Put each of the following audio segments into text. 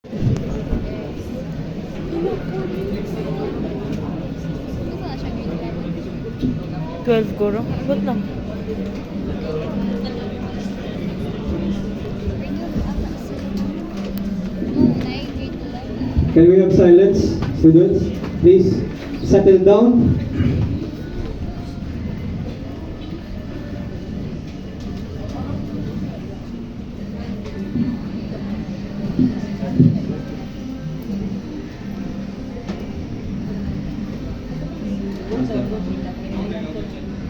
Ito na siya grade 12 guro. Ba't lang? 11. Grade 12 ata sila. No, grade 11. Can we have silence, students? Please settle down.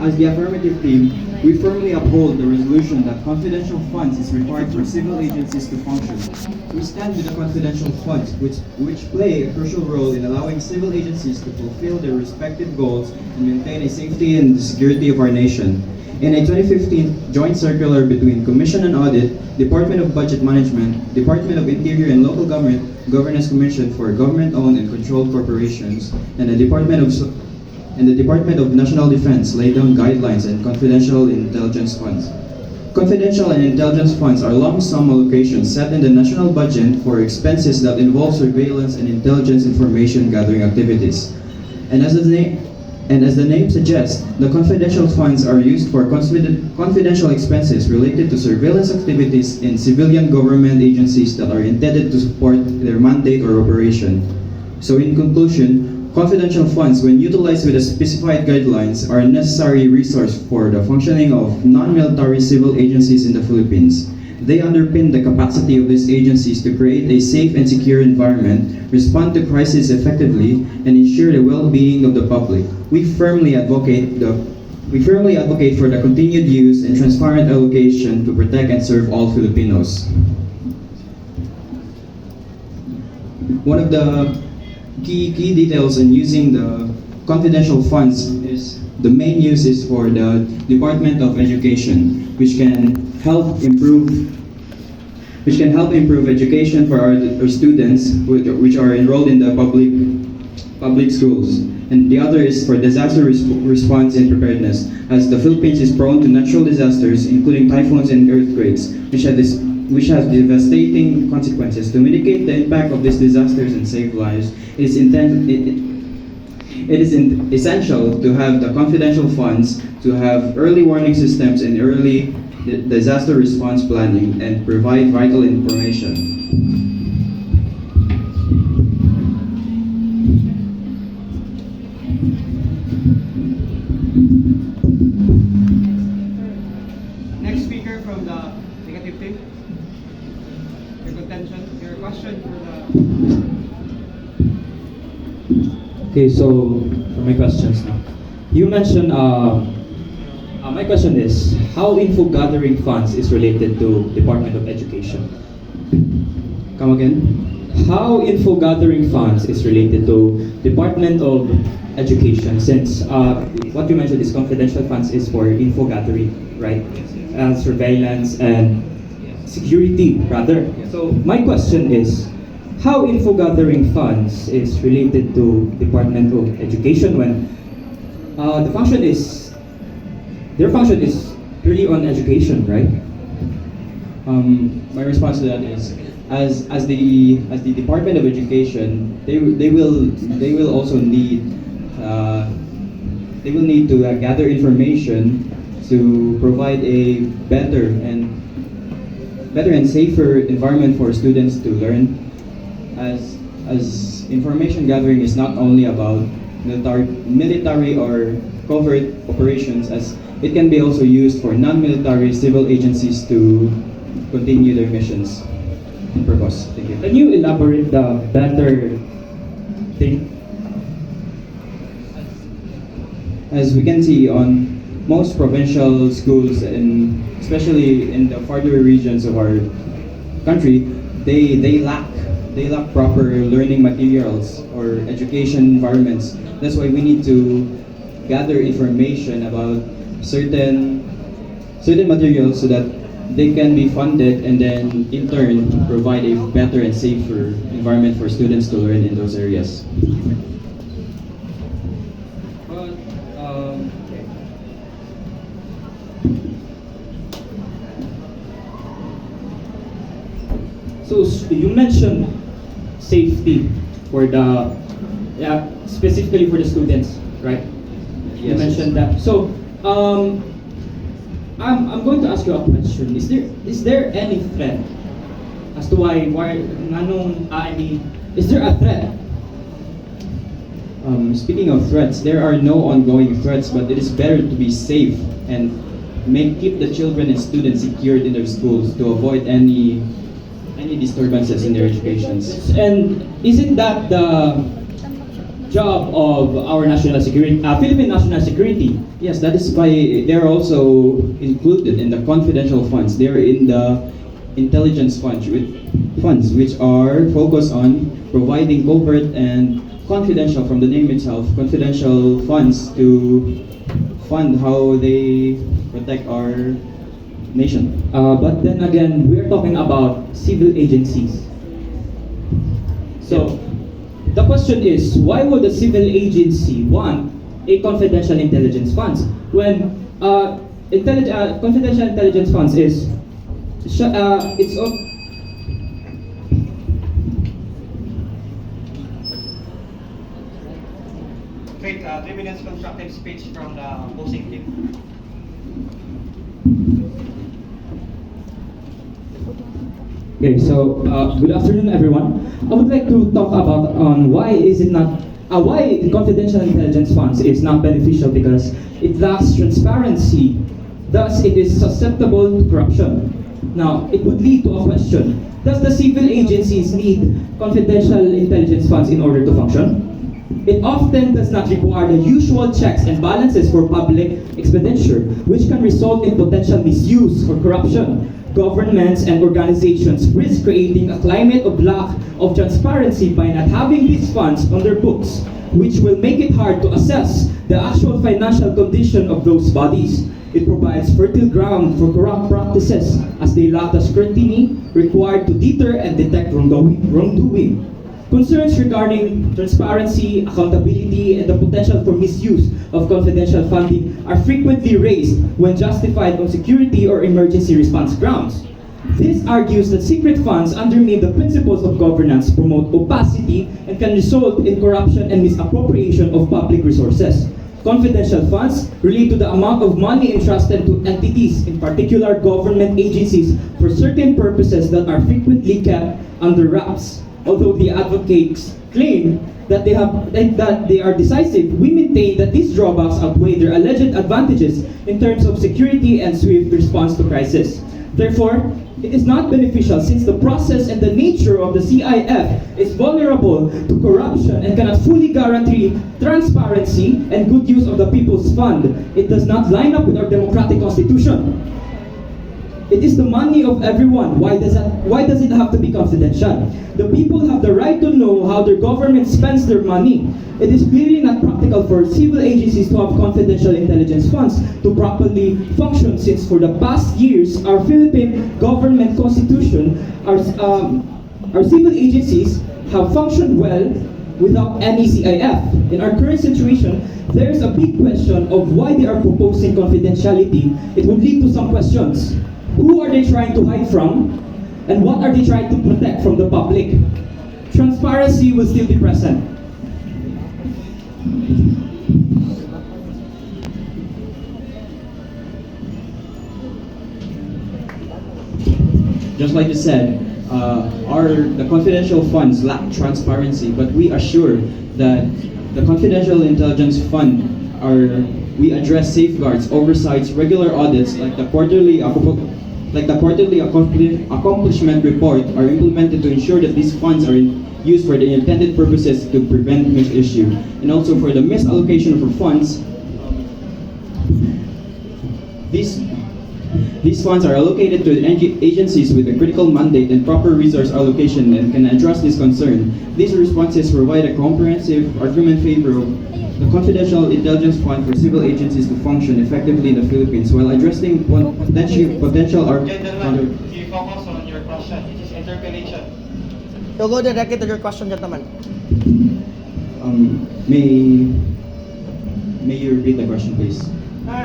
As the affirmative team, we firmly uphold the resolution that confidential funds is required for civil agencies to function. We stand with the confidential funds, which play a crucial role in allowing civil agencies to fulfill their respective goals and maintain a safety and the security of our nation. In a 2015 joint circular between Commission on Audit, Department of Budget Management, Department of Interior and Local Government, Governance Commission for Government-Owned and Controlled Corporations, and the Department of National Defense laid down guidelines on confidential intelligence funds. Confidential and intelligence funds are lump sum allocations set in the national budget for expenses that involve surveillance and intelligence information gathering activities. And as the name suggests, the confidential funds are used for confidential expenses related to surveillance activities in civilian government agencies that are intended to support their mandate or operation. So in conclusion, confidential funds, when utilized with the specified guidelines, are a necessary resource for the functioning of non-military civil agencies in the Philippines. They underpin the capacity of these agencies to create a safe and secure environment, respond to crises effectively, and ensure the well-being of the public. We firmly advocate for the continued use and transparent allocation to protect and serve all Filipinos. One of the key details in using the confidential funds is the main use is for the Department of Education, which can help improve education for our students which are enrolled in the public schools. And the other is for disaster response and preparedness, as the Philippines is prone to natural disasters, including typhoons and earthquakes, which has devastating consequences. To mitigate the impact of these disasters and save lives, it is essential to have the confidential funds, to have early warning systems and early disaster response planning, and provide vital information. Next speaker from the negative team. Your contention, your question for the. Okay, so for my questions now. You mentioned, my question is, how info gathering funds is related to Department of Education? Come again? How info gathering funds is related to Department of Education, since what you mentioned is confidential funds is for info gathering, right? Surveillance and security, rather. So my question is, how info gathering funds is related to Department of Education when their function is really on education, right? My response to that is, as the Department of Education, they will also need to gather information to provide a better and safer environment for students to learn. As information gathering is not only about military or covert operations, as it can be also used for non-military civil agencies to continue their missions and purpose. Thank you. Can you elaborate the better thing? As we can see on most provincial schools, and especially in the farther regions of our country, they lack proper learning materials or education environments. That's why we need to gather information about certain materials so that they can be funded and then in turn provide a better and safer environment for students to learn in those areas. So you mentioned safety for the, specifically for the students, right? You Yes. mentioned that. So, I'm going to ask you a question. Is there any threat as to why is there a threat? Speaking of threats, there are no ongoing threats, but it is better to be safe and keep the children and students secured in their schools to avoid any disturbances in their educations. And isn't that the job of our national security, Philippine national security? Yes, that is why they're also included in the confidential funds. They're in the intelligence funds, which are focused on providing covert and confidential, from the name itself, confidential funds to fund how they protect our nation. But then again, we're talking about civil agencies. So, the question is, why would a civil agency want a confidential intelligence funds when confidential intelligence funds is it's Wait, 3 minutes constructive speech from the opposing team. Okay, so good afternoon, everyone. I would like to talk about why the confidential intelligence funds is not beneficial, because it lacks transparency. Thus, it is susceptible to corruption. Now, it would lead to a question: does the civil agencies need confidential intelligence funds in order to function? It often does not require the usual checks and balances for public expenditure, which can result in potential misuse or corruption. Governments and organizations risk creating a climate of lack of transparency by not having these funds on their books, which will make it hard to assess the actual financial condition of those bodies. It provides fertile ground for corrupt practices, as they lack the scrutiny required to deter and detect wrongdoing. Concerns regarding transparency, accountability, and the potential for misuse of confidential funding are frequently raised when justified on security or emergency response grounds. This argues that secret funds undermine the principles of governance, promote opacity, and can result in corruption and misappropriation of public resources. Confidential funds relate to the amount of money entrusted to entities, in particular government agencies, for certain purposes that are frequently kept under wraps. Although the advocates claim that they are decisive, we maintain that these drawbacks outweigh their alleged advantages in terms of security and swift response to crisis. Therefore, it is not beneficial, since the process and the nature of the CIF is vulnerable to corruption and cannot fully guarantee transparency and good use of the people's fund. It does not line up with our democratic constitution. It is the money of everyone. Why does it have to be confidential? The people have the right to know how their government spends their money. It is clearly not practical for civil agencies to have confidential intelligence funds to properly function, since for the past years, our Philippine government constitution, our civil agencies have functioned well without any CIF. In our current situation, there is a big question of why they are proposing confidentiality. It would lead to some questions. Who are they trying to hide from? And what are they trying to protect from the public? Transparency will still be present. Just like you said, the confidential funds lack transparency, but we assure that the confidential intelligence fund we address safeguards, oversights, regular audits, like the quarterly accomplishment report are implemented to ensure that these funds are used for the intended purposes to prevent misissue. And also for the misallocation of funds, these funds are allocated to agencies with a critical mandate and proper resource allocation and can address this concern. These responses provide a comprehensive argument in favor of the confidential intelligence fund for civil agencies to function effectively in the Philippines while addressing potential Gentlemen, you focus on your question. It is interpellation. So go directly to your question, gentlemen. May you repeat the question, please? No. You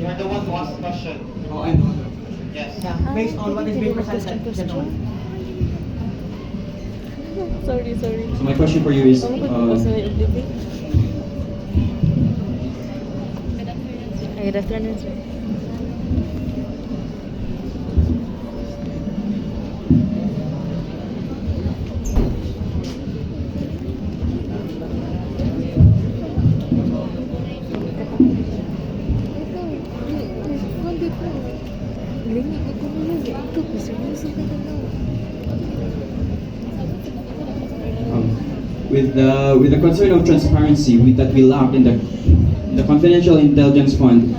are the one who asked the question. Oh, I know. Yes. Yeah, based on what is being presented, gentlemen. Sorry. So my question for you is, Ang pagpapos na yung debate. Ay, restaurant sir. With the concern of transparency that we lack in the confidential intelligence fund,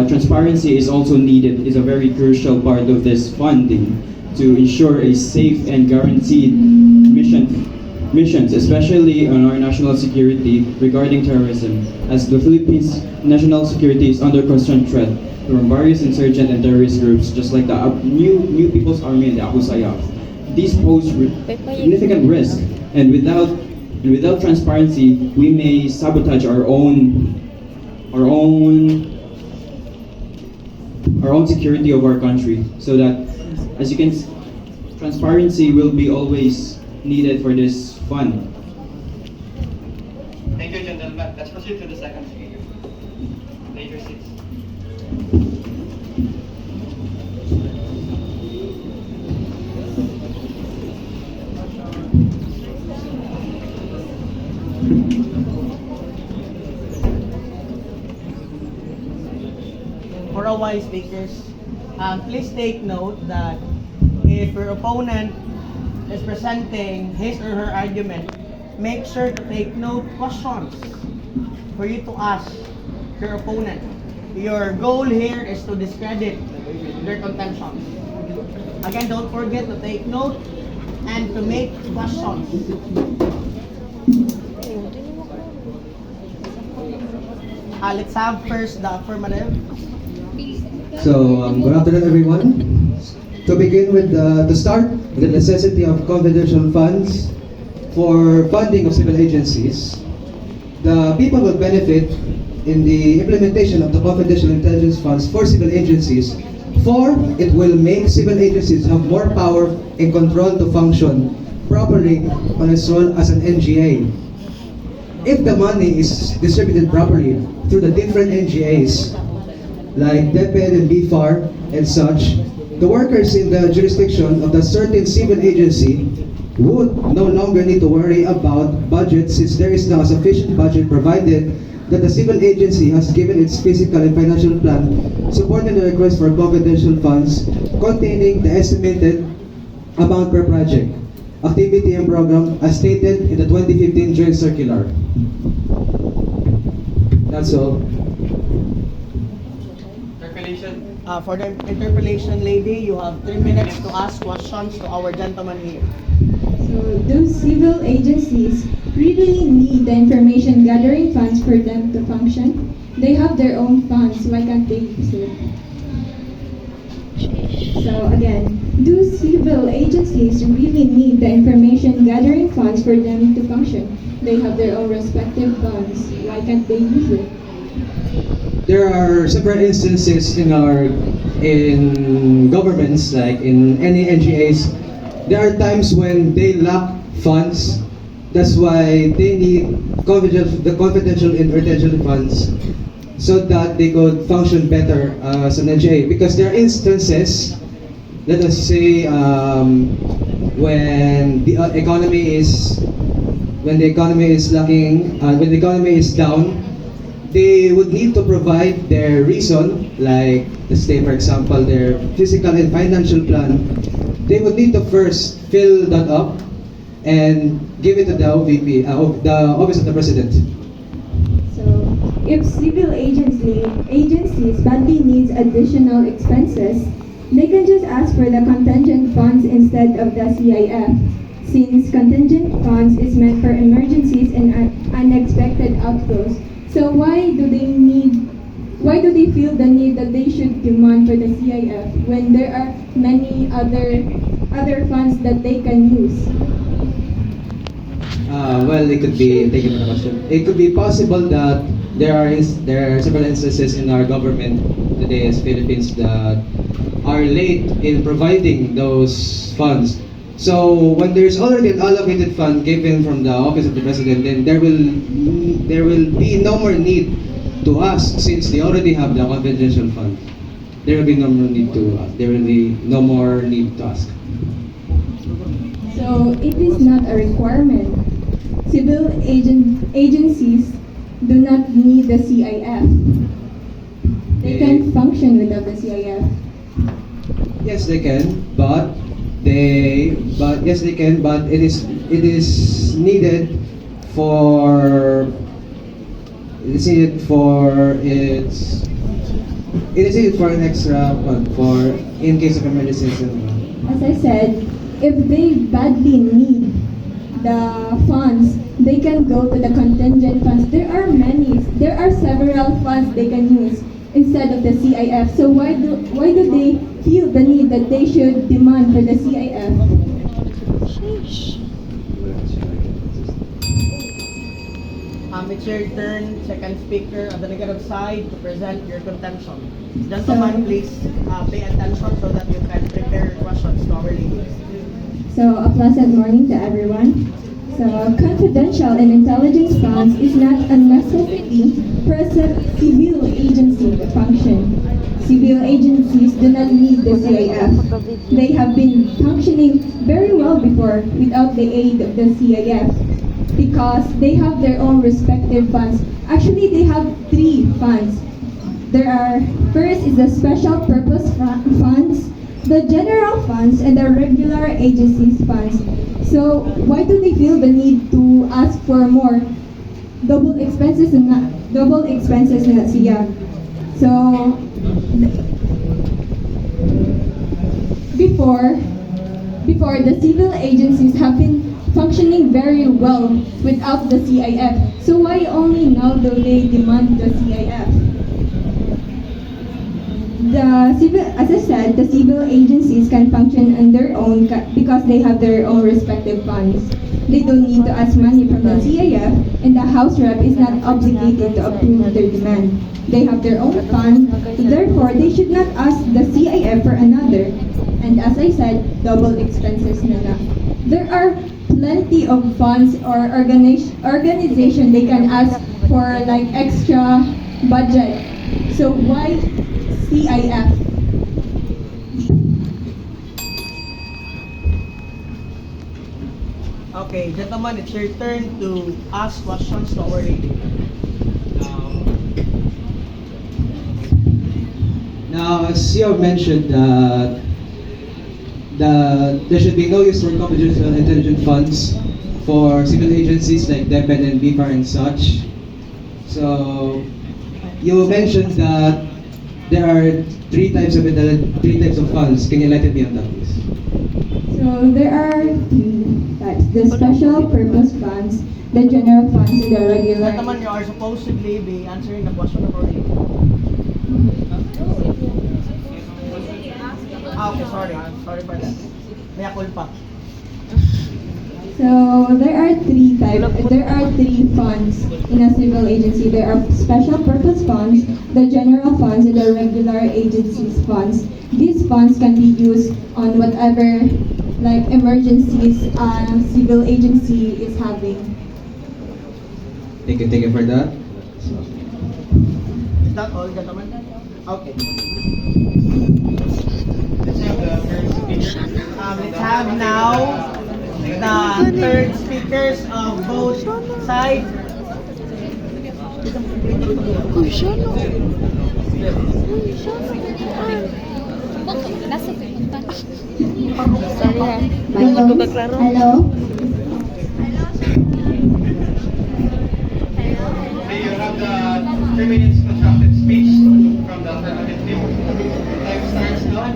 transparency is also needed. Is a very crucial part of this funding to ensure a safe and guaranteed missions, especially on our national security regarding terrorism, as the Philippines' national security is under constant threat from various insurgent and terrorist groups, just like the New People's Army and the Abu Sayyaf. These pose significant risk, and without transparency, we may sabotage our own security of our country. So that, as you can, transparency will be always needed for this fund. Thank you, gentlemen. Let's proceed to the second speaker. Later seats. For our wise speakers, please take note that if your opponent is presenting his or her argument, make sure to take note questions for you to ask your opponent. Your goal here is to discredit their contention. Again, don't forget to take note and to make questions. Let's have first the affirmative. So, good afternoon, everyone. To begin with, to start, the necessity of confidential funds for funding of civil agencies, the people will benefit in the implementation of the confidential intelligence funds for civil agencies, for it will make civil agencies have more power and control to function properly on its role as an NGA. If the money is distributed properly through the different NGAs, like DepEd and BFAR and such, the workers in the jurisdiction of the certain civil agency would no longer need to worry about budget, since there is now a sufficient budget provided that the civil agency has given its physical and financial plan supporting the request for confidential funds containing the estimated amount per project, activity and program as stated in the 2015 Joint Circular. That's all. Interpellation. For the interpellation lady, you have 3 minutes to ask questions to our gentleman here. So, do civil agencies really need the information gathering funds for them to function? They have their own funds, why can't they use it? So again, do civil agencies really need the information gathering funds for them to function? They have their own respective funds, why can't they use it? There are several instances in governments, like in any NGAs, there are times when they lack funds. That's why they need the confidential and retention funds, so that they could function better as an NGA. Because there are instances, let us say, when the economy is lacking, when the economy is down, they would need to provide their reason, like let's say for example their physical and financial plan. They would need to first fill that up and give it to the OVP, the Office of the President. So, if civil agencies badly needs additional expenses, they can just ask for the contingent funds instead of the CIF, since contingent funds is meant for emergencies and unexpected outflows. So why do they feel the need that they should demand for the CIF when there are many other funds that they can use? Well, it could be, thank you for the question. It could be possible that there are several instances in our government today as Philippines that are late in providing those funds. So when there's already an allocated fund given from the office of the president, then there will be no more need to ask, since they already have the confidential fund. There will be no more need to ask. There will be no more need to ask. So it is not a requirement. Civil agencies do not need the CIF. They can function without the CIF. Yes, they can, but it is needed for an extra fund for in case of emergencies and all. As I said, if they badly need the funds, they can go to the contingent funds. There are several funds they can use instead of the CIF. So why do they feel the need that they should demand for the CIF? It's your turn, second speaker on the negative side, to present your contention. Gentlemen, please pay attention so that you can prepare your questions to our ladies. So a pleasant morning to everyone. So confidential and intelligence funds is not a necessity for a civil agency to function. Civil agencies do not need the CIF. They have been functioning very well before without the aid of the CIF, because they have their own respective funds. Actually, they have 3 funds. First is the special purpose funds, the general funds, and the regular agencies funds. So why do they feel the need to ask for more double expenses and not CIF? So before the civil agencies have been functioning very well without the CIF. So why only now do they demand the CIF? As I said, the civil agencies can function on their own because they have their own respective funds. They don't need to ask money from the CIF, and the House Rep is not obligated to approve their demand. They have their own fund, so therefore they should not ask the CIF for another. And as I said, double expenses na lang. There are plenty of funds or organization they can ask for like extra budget. So why CIF? Okay, gentlemen, it's your turn to ask questions to our lady. Now, as you have mentioned, there should be no use for confidential intelligence funds for civil agencies like DepEd and BIFAR and such. So, you mentioned that there are 3 types of funds. Can you enlighten me on that, please? So there are 3 types: the special purpose funds, the general funds, and the regular. Gentlemen, you are supposedly be answering the question of our lady. Okay, sorry for that. Mea culpa. So there are 3 types. There are 3 funds in a civil agency. There are special purpose funds, the general funds, and the regular agencies funds. These funds can be used on whatever like emergencies a civil agency is having. Thank you for that. Is that all, gentlemen? Okay. Let's have the third speaker. Let's have now the third speakers of both sides. Nasa pinunta. Hello. Okay, you have the 3 minutes constructed speech from the affirmative team. Time starts now.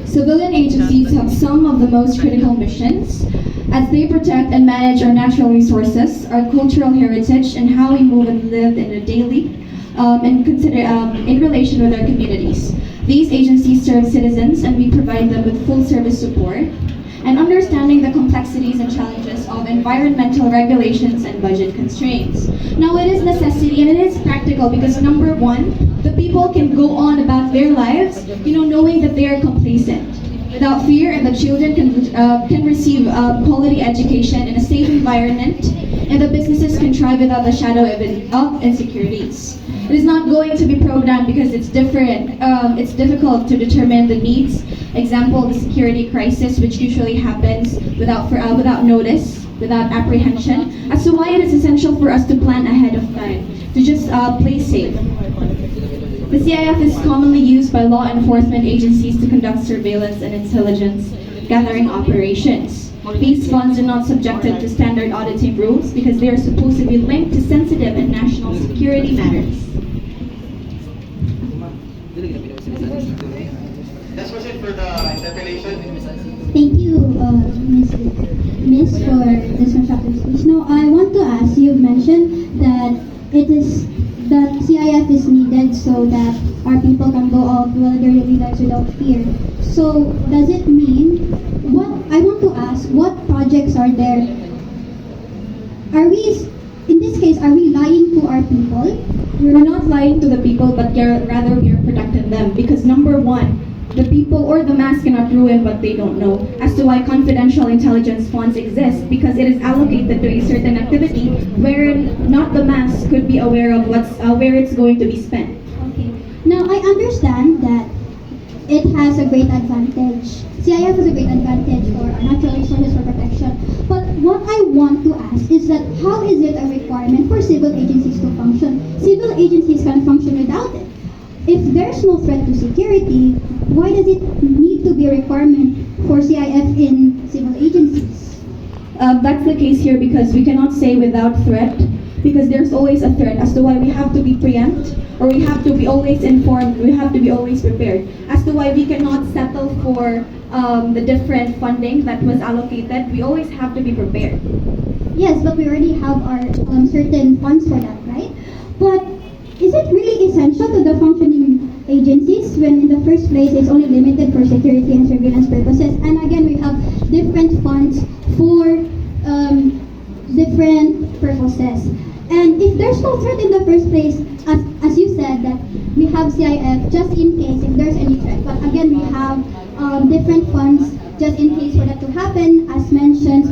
Civilian agencies have some of the most critical missions as they protect and manage our natural resources, our cultural heritage, and how we move and live in a daily in relation with our communities. These agencies serve citizens, and we provide them with full service support and understanding the complexities and challenges of environmental regulations and budget constraints. Now, it is necessity and it is practical because number 1, the people can go on about their lives, knowing that they are complacent. without fear, and the children can receive quality education in a safe environment, and the businesses can thrive without the shadow of insecurities. It is not going to be programmed because it's different. It's difficult to determine the needs. Example, the security crisis, which usually happens without notice, without apprehension, as to why it is essential for us to plan ahead of time, to just play safe. The CIF is commonly used by law enforcement agencies to conduct surveillance and intelligence gathering operations. These funds are not subjected to standard auditing rules because they are supposed to be linked to sensitive and national security matters. That's was it for the interpellation. Thank you, Miss, for this constructive speech. Now, I want to ask, you mentioned that CIF is needed so that our people can go out with their daily lives without fear. So, does it mean, I want to ask, what projects are there? In this case, are we lying to our people? We're not lying to the people, but rather we are protecting them. Because number one, the people or the mass cannot ruin what they don't know. As to why confidential intelligence funds exist, because it is allocated to a certain activity wherein not the mass could be aware of where it's going to be spent. Okay. Now, I understand that it has a great advantage. CIF has a great advantage for our natural resources for protection. But what I want to ask is that how is it a requirement for civil agencies to function? Civil agencies can function without it. If there's no threat to security, why does it need to be a requirement for CIF in civil agencies? That's the case here because we cannot say without threat, because there's always a threat, as to why we have to be preempt, or we have to be always informed, we have to be always prepared, as to why we cannot settle for the different funding that was allocated. We always have to be prepared. Yes, but we already have our certain funds for that, right? But is it really essential to the functioning agencies when in the first place it's only limited for security and surveillance purposes? And again, we have different funds for different purposes. And if there's no threat in the first place, as you said, that we have CIF just in case if there's any threat. But again, we have different funds just in case for that to happen, as mentioned.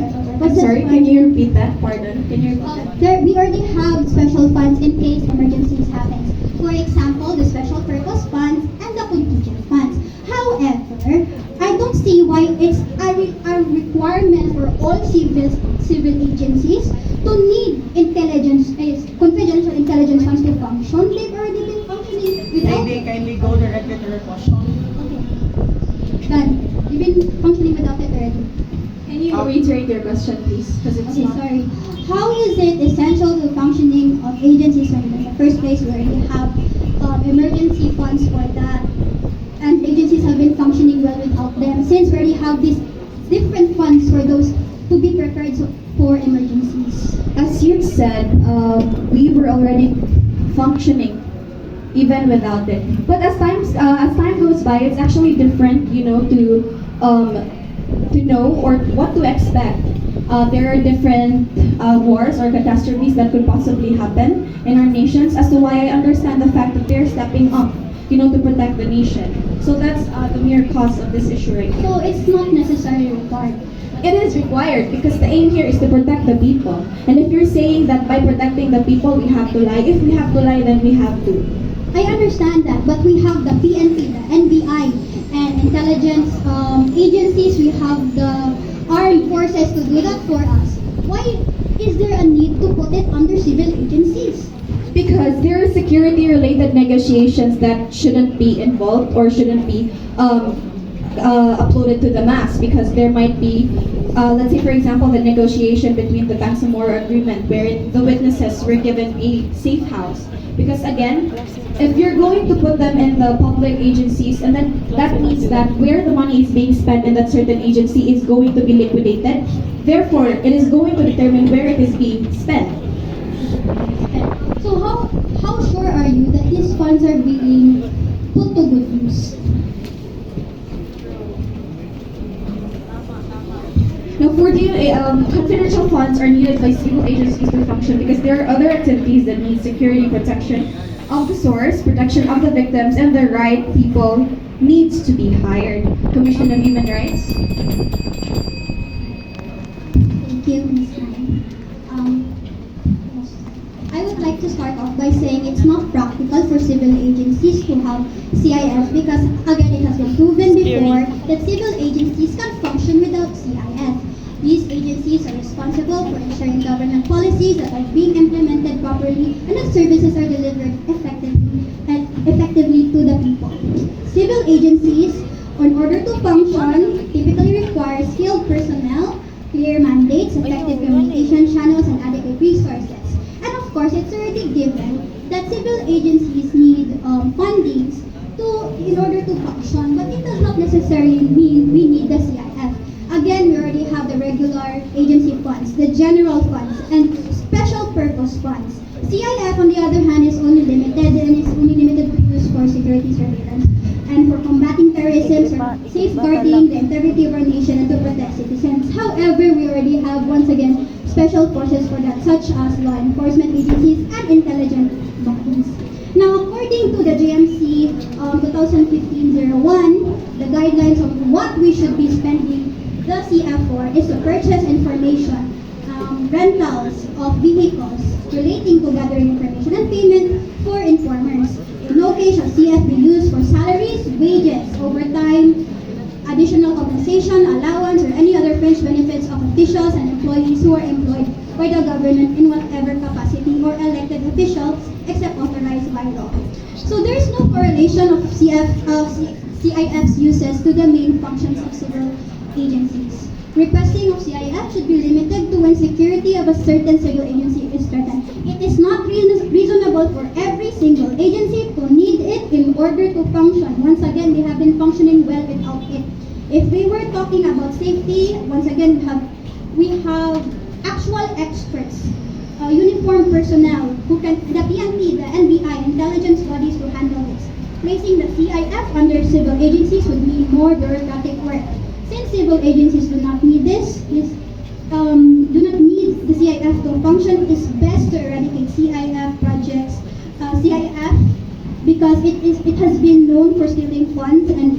Sorry, can you repeat that? Pardon. Can you repeat that? We already have special funds in case emergencies happen. For example, the special purpose funds and the contingent funds. However, I don't see why it's a requirement for all civil agencies to need confidential intelligence funds to function. They've already been functioning without Maybe kindly go directly to your question. Okay. Done. You've been functioning without it already. Can you reiterate your question, please? Because it's Okay, not. sorry. How is it essential to functioning of agencies when in the first place we already have emergency funds for that, and agencies have been functioning well without them, since we already have these different funds for those to be prepared for emergencies? As you said, we were already functioning even without it. But as time goes by, it's actually different, to know or what to expect. There are different wars or catastrophes that could possibly happen in our nations, as to why I understand the fact that they're stepping up, to protect the nation. So that's the mere cause of this issue right here. So it's not necessarily required. It is required because the aim here is to protect the people. And if you're saying that by protecting the people we have to lie, if we have to lie, then we have to. I understand that, but we have the PNP, the NBI, and intelligence agencies. We have the armed forces to do that for us. Why is there a need to put it under civil agencies? Because there are security-related negotiations that shouldn't be involved or shouldn't be uploaded to the mass, because there might be, let's say for example, the negotiation between the Bangsamoro Agreement wherein the witnesses were given a safe house. Because again, if you're going to put them in the public agencies, and then that means that where the money is being spent in that certain agency is going to be liquidated. Therefore, it is going to determine where it is being spent. So how sure are you that these funds are being put to good use? Now, for the confidential funds are needed by civil agencies to function because there are other activities that need security protection of the source, protection of the victims, and the right people needs to be hired. Commission on Human Rights. Thank you, Ms. Nai. I would like to start off by saying it's not practical for civil agencies to have CIF because, again, it has been proven before that civil agencies can function without CIF. These agencies are responsible for ensuring government policies that are being implemented properly and that services are delivered effectively to the people. Civil agencies, in order to function, typically require skilled personnel, clear mandates, effective communication channels, and adequate resources. And of course, it's already given that civil agencies need fundings in order to function, but it does not necessarily mean we need the CIF. Again, we already have the regular agency funds, the general funds, and special purpose funds. CIF, on the other hand, is only limited to use for security surveillance and for combating terrorism, or safeguarding the integrity of our nation, and to protect citizens. However, we already have, once again, special forces for that, such as law enforcement agencies and intelligence bodies. Now, according to the JMC 2015-01, the guidelines of what we should be spending the CF for is to purchase information, rentals of vehicles relating to gathering information, and payment for informers. In no case shall CF be used for salaries, wages, overtime, additional compensation, allowance, or any other fringe benefits of officials and employees who are employed by the government in whatever capacity or elected officials except authorized by law. So there is no correlation of CIF's uses to the main functions of civil agencies. Requesting of CIF should be limited to when security of a certain civil agency is threatened. It is not reasonable for every single agency to need it in order to function. Once again, they have been functioning well without it. If we were talking about safety, once again, we have actual experts, uniformed personnel who can, the PNP, the NBI, intelligence bodies to handle this. Placing the CIF under civil agencies would mean more bureaucratic work. Since civil agencies do not need the CIF to function, it is best to eradicate CIF projects. CIF, because it has been known for stealing funds and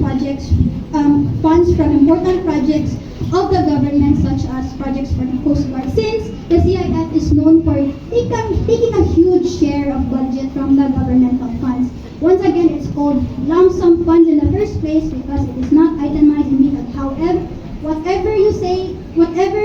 funds from important projects of the government, such as projects for the Coast Guard. Since the CIF is known for taking a huge share of budget from the governmental funds. Once again, it's called lump sum funds in the first place because it is not itemized in detail. However, whatever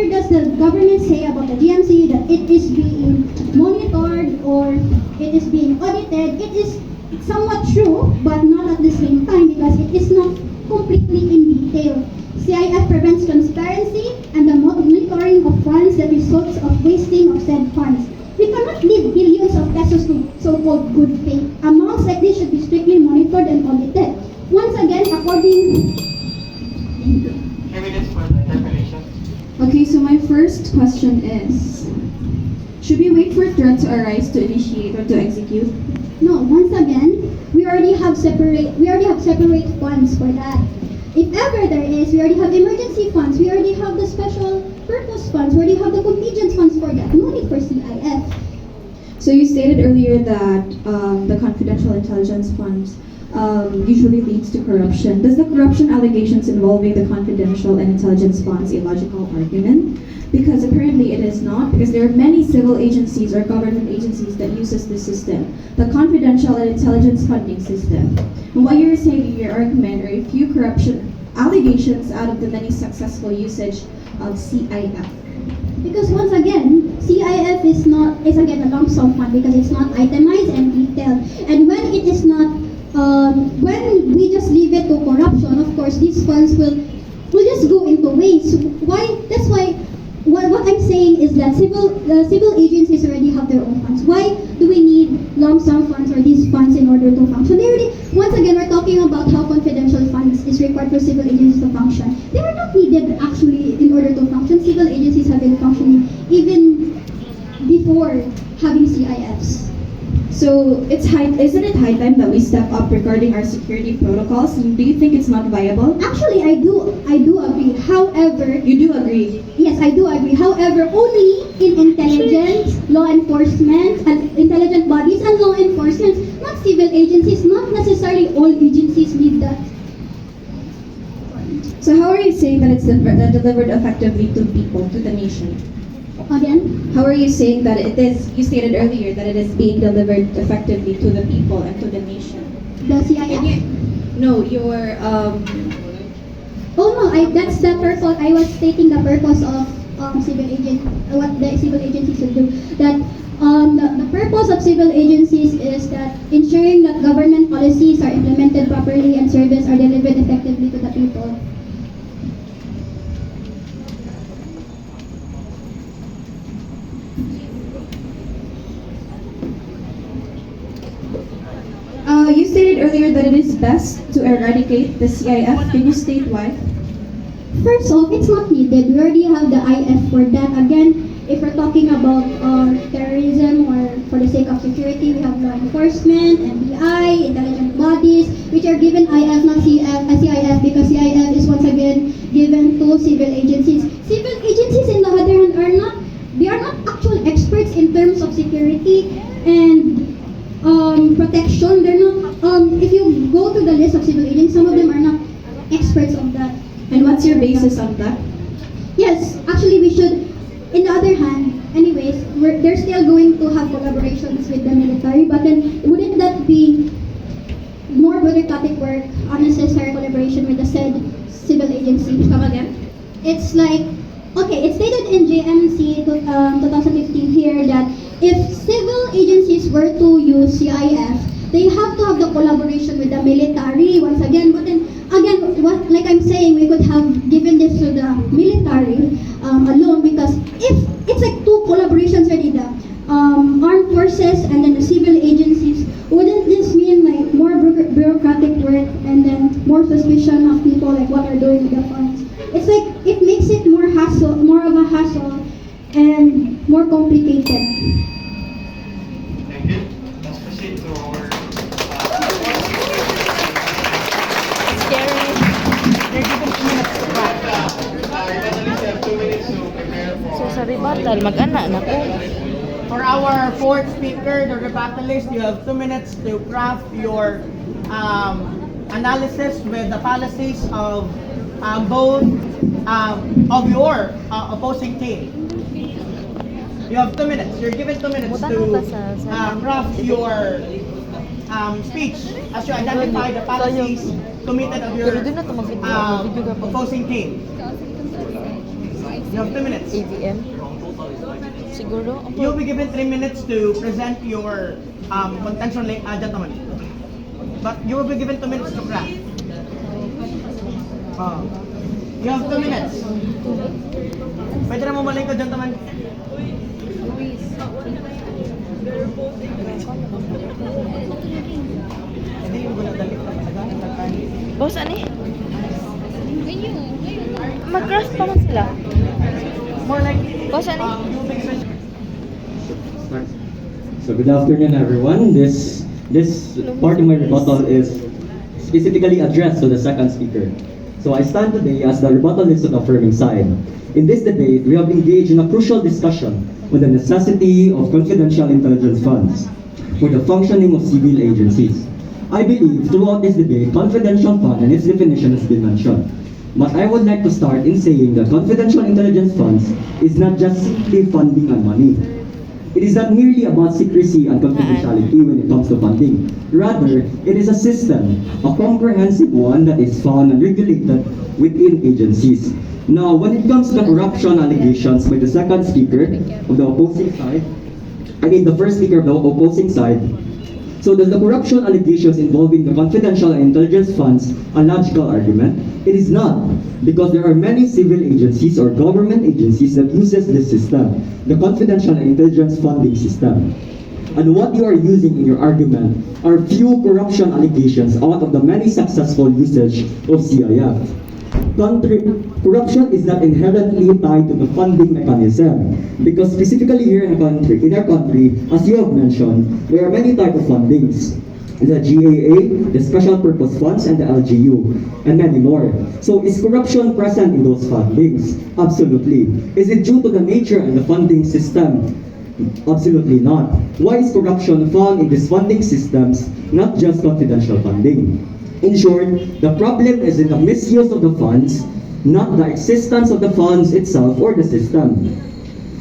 does the government say about the GMC, that it is being monitored or it is being audited, it is somewhat true, but not at the same time because it is not completely in detail. CIF prevents transparency and the monitoring of funds that results of wasting of said funds. We cannot leave billions of pesos to so-called good faith. Amounts like this should be strictly monitored and audited. Once again, according... 3 minutes for the interpellation. Okay, so my first question is, should we wait for threats to arise to initiate or to execute? No, once again, we already have separate funds for that. If ever there is, we already have emergency funds, we already have the special purpose funds, we already have the contingent funds for that. No need for CIF. So you stated earlier that the confidential intelligence funds usually leads to corruption. Does the corruption allegations involving the confidential and intelligence funds a logical argument? Because apparently it is not, because there are many civil agencies or government agencies that uses this system, the confidential and intelligence funding system. And what you're saying in your argument are a few corruption allegations out of the many successful usage of CIF. Because once again, CIF is again a lump sum fund because it's not itemized and detailed. And when it is not, when we just leave it to corruption, of course, these funds will just go into waste. That's why what I'm saying is that the civil agencies already have their own funds. Why do we need lump sum funds or these funds in order to function? Once again, we're talking about how confidential funds is required for civil agencies to function. They are not needed actually in order to function. Civil agencies have been functioning even before having CIFs. So isn't it high time that we step up regarding our security protocols? And do you think it's not viable? Actually, I do agree. However, you do agree? Yes, I do agree. However, only in intelligence, law enforcement, and intelligent bodies and law enforcement, not agencies, not necessarily all agencies need that. So how are you saying that it's delivered effectively to people, to the nation? Again, How are you saying that it is, you stated earlier that it is being delivered effectively to the people and to the nation? the CIF. No, your, Oh no, that's the purpose. I was stating the purpose of civil agent, what the civil agencies will do. That the purpose of civil agencies is that ensuring that government policies are implemented properly and services are delivered effectively to the people. you stated earlier that it is best to eradicate the CIF. Can you state why? First off, it's not needed. We already have the IF for that. Again, if we're talking about terrorism or for the sake of security, we have law enforcement, NBI, intelligence bodies, which are given IF, not CIF, because CIF is once again given to civil agencies. Civil agencies, in the other hand, they are not actual experts in terms of security and protection. They're not. If you go to the list of civil agents, some of them are not experts on that. And what's your basis on that? Yes, actually we should. In the other hand, anyways, they're still going to have collaborations with the military, but then wouldn't that be more bureaucratic work, unnecessary collaboration with the said civil agency? Come again? It's like, okay, it's stated in JMC 2015 here that if civil agencies were to use CIF, they have to have the collaboration with the military once again. But then again, like I'm saying, we could have given this to the military alone, because if it's like two collaborations already, the armed forces and then the civil agencies, wouldn't this mean like more bureaucratic work and then more suspicion of people like what are doing with the funds? It's like it makes it more of a hassle and more complicated. Thank you. Let's proceed to our rebattalists have 2 minutes to prepare So for sa rebuttal, mag-ana na ko. For our fourth speaker, the rebuttalist, you have 2 minutes to craft your analysis with the policies of both of your opposing team. You have 2 minutes. You're given 2 minutes Butan to mo ka sa craft your speech as you identify the policies committed of your Pero doon na ito mag-video ka pa. opposing team. You have 2 minutes. AVM. Siguro? You'll be given 3 minutes to present your contention, gentlemen. But you will be given 2 minutes to craft. You have 2 minutes. Pwede na mamalay ko, gentlemen. Hindi yung gunadalit na talaga. Boss, ano eh? Mag-craft pa man sila. More like, Boss, ano eh? So good afternoon, everyone. This part of my rebuttal is specifically addressed to the second speaker. So I stand today as the rebuttalist on the affirming side. In this debate, we have engaged in a crucial discussion on the necessity of confidential intelligence funds for the functioning of civil agencies. I believe throughout this debate, confidential fund and its definition has been mentioned. But I would like to start in saying that confidential intelligence funds is not just simply funding and money. It is not merely about secrecy and confidentiality when it comes to funding. Rather, it is a system, a comprehensive one that is found and regulated within agencies. Now, when it comes to the corruption allegations by the second speaker of the opposing side, the first speaker of the opposing side, so does the corruption allegations involving the confidential and intelligence funds a logical argument? It is not, because there are many civil agencies or government agencies that uses this system, the confidential and intelligence funding system. And what you are using in your argument are few corruption allegations out of the many successful usage of CIF. Corruption is not inherently tied to the funding mechanism, because specifically here in our country, as you have mentioned, there are many types of fundings. The GAA, the Special Purpose Funds, and the LGU, and many more. So is corruption present in those fundings? Absolutely. Is it due to the nature and the funding system Absolutely not. Why is corruption found in these funding systems, not just confidential funding? In short, the problem is in the misuse of the funds, not the existence of the funds itself or the system.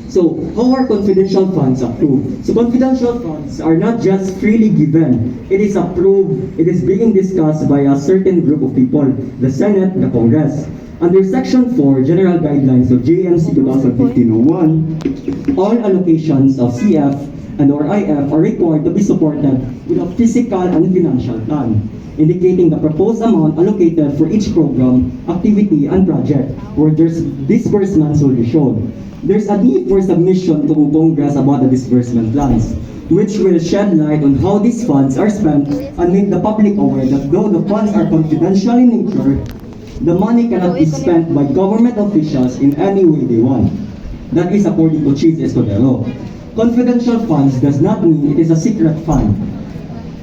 So, how are confidential funds approved? So, confidential funds are not just freely given. It is approved, it is being discussed by a certain group of people, the Senate, the Congress. Under Section 4, General Guidelines of JMC 2015-01, all allocations of CF and or IF are required to be supported with a physical and financial plan, indicating the proposed amount allocated for each program, activity, and project, where there's disbursements will be shown. There's a need for submission to Congress about the disbursement plans, which will shed light on how these funds are spent and make the public aware that though the funds are confidential in nature, the money cannot be spent by government officials in any way they want. That is according to Chief Escudero. Confidential funds does not mean it is a secret fund.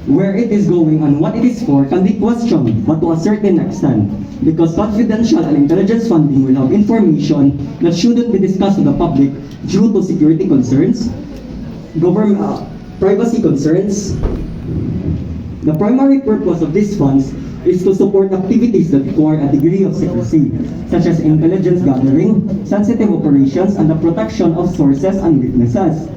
Where it is going and what it is for can be questioned, but to a certain extent, because confidential and intelligence funding will have information that shouldn't be discussed to the public due to security concerns, privacy concerns. The primary purpose of these funds is to support activities that require a degree of secrecy, such as intelligence gathering, sensitive operations, and the protection of sources and witnesses.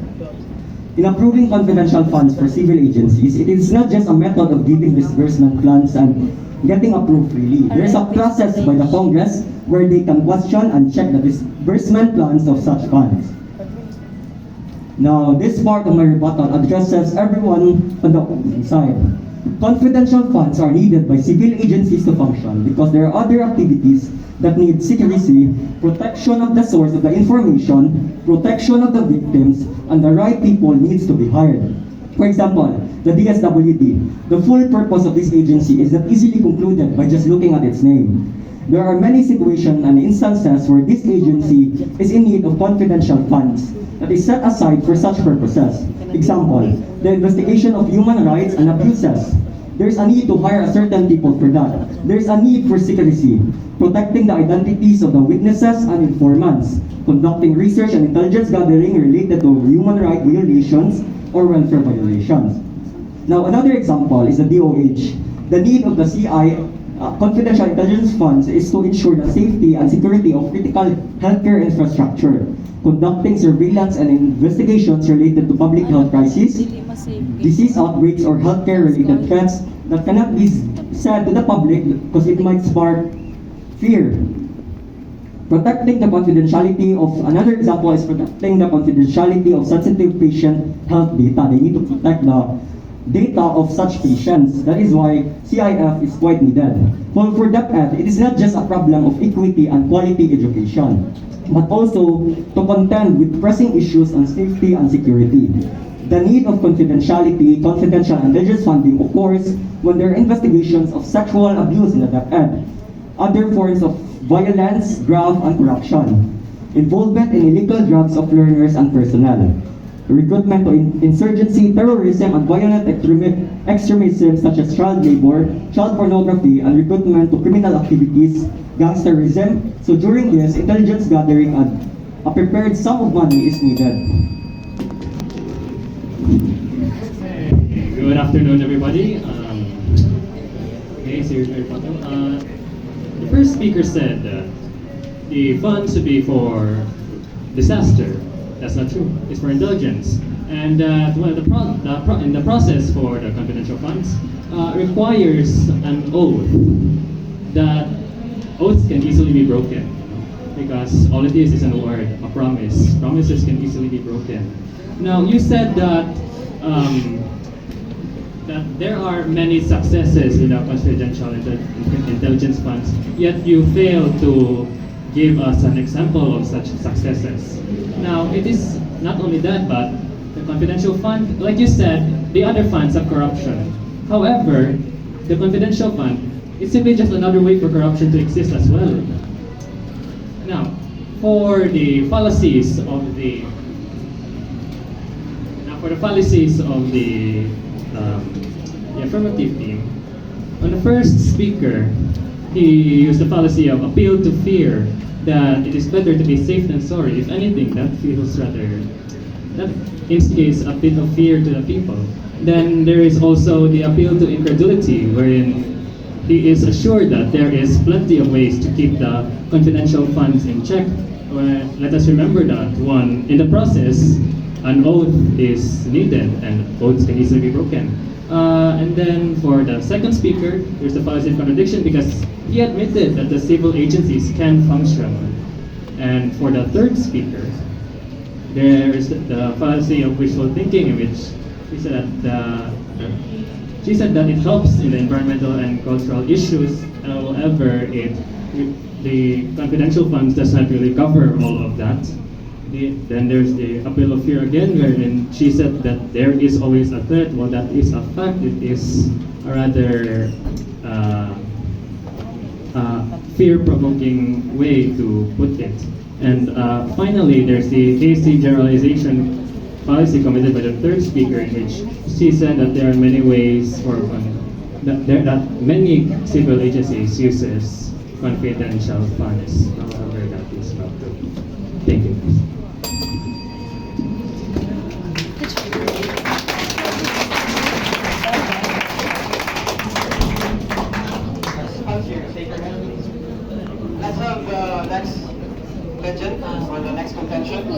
In approving confidential funds for civil agencies, it is not just a method of giving disbursement plans and getting approved freely. There is a process by the Congress where they can question and check the disbursement plans of such funds. Now, this part of my rebuttal addresses everyone on the opposing side. Confidential funds are needed by civil agencies to function because there are other activities that need secrecy, protection of the source of the information, protection of the victims, and the right people needs to be hired. For example, the DSWD. The full purpose of this agency is not easily concluded by just looking at its name. There are many situations and instances where this agency is in need of confidential funds that is set aside for such purposes. Example, the investigation of human rights and abuses. There's a need to hire a certain people for that. There's a need for secrecy, protecting the identities of the witnesses and informants, conducting research and intelligence gathering related to human rights violations or welfare violations. Now, another example is the DOH. The need of the CI confidential intelligence funds is to ensure the safety and security of critical healthcare infrastructure, conducting surveillance and investigations related to public health crises, disease outbreaks, or healthcare-related threats that cannot be said to the public because it might spark fear. Protecting the confidentiality of, another example is protecting the confidentiality of sensitive patient health data. They need to protect the data of such patients. That is why CIF is quite needed. For DepEd, it is not just a problem of equity and quality education, but also to contend with pressing issues on safety and security. The need of confidentiality, confidential intelligence funding occurs when there are investigations of sexual abuse in the DepEd, other forms of violence, graft, and corruption, involvement in illegal drugs of learners and personnel, recruitment to insurgency, terrorism, and violent extremism such as child labor, child pornography, and recruitment to criminal activities, gangsterism. So during this, intelligence gathering and a prepared sum of money is needed. Good afternoon, everybody. Okay, so here's my photo. The first speaker said the funds should be for disaster. That's not true. It's for indulgence. And the process for the confidential funds requires an oath. That oaths can easily be broken because all it is an word, a promise. Promises can easily be broken. Now, you said that that there are many successes with our confidential intelligence funds, yet you fail to give us an example of such successes. Now, it is not only that, but the confidential fund, like you said, the other funds have corruption. However, the confidential fund is simply just another way for corruption to exist as well. Now, for the fallacies of the affirmative team, on the first speaker, he used the fallacy of appeal to fear, that it is better to be safe than sorry. If anything, that feels rather that instigates a bit of fear to the people. Then there is also the appeal to incredulity, wherein he is assured that there is plenty of ways to keep the confidential funds in check. Well, let us remember that one, in the process, an oath is needed and oaths can easily be broken. And then for the second speaker, there's the fallacy of contradiction because he admitted that the civil agencies can function. And for the third speaker, there is the fallacy of wishful thinking, in which she said that it helps in the environmental and cultural issues. However, the confidential funds does not really cover all of that. Then there's the appeal of fear again, wherein she said that there is always a threat. Well, that is a fact. It is a rather fear-provoking way to put it. And finally, there's the hasty generalization policy committed by the third speaker, in which she said that there are many ways for that many civil agencies uses confidential funds. However, that is not true. Thank you. Let's have the next legend or the next contention.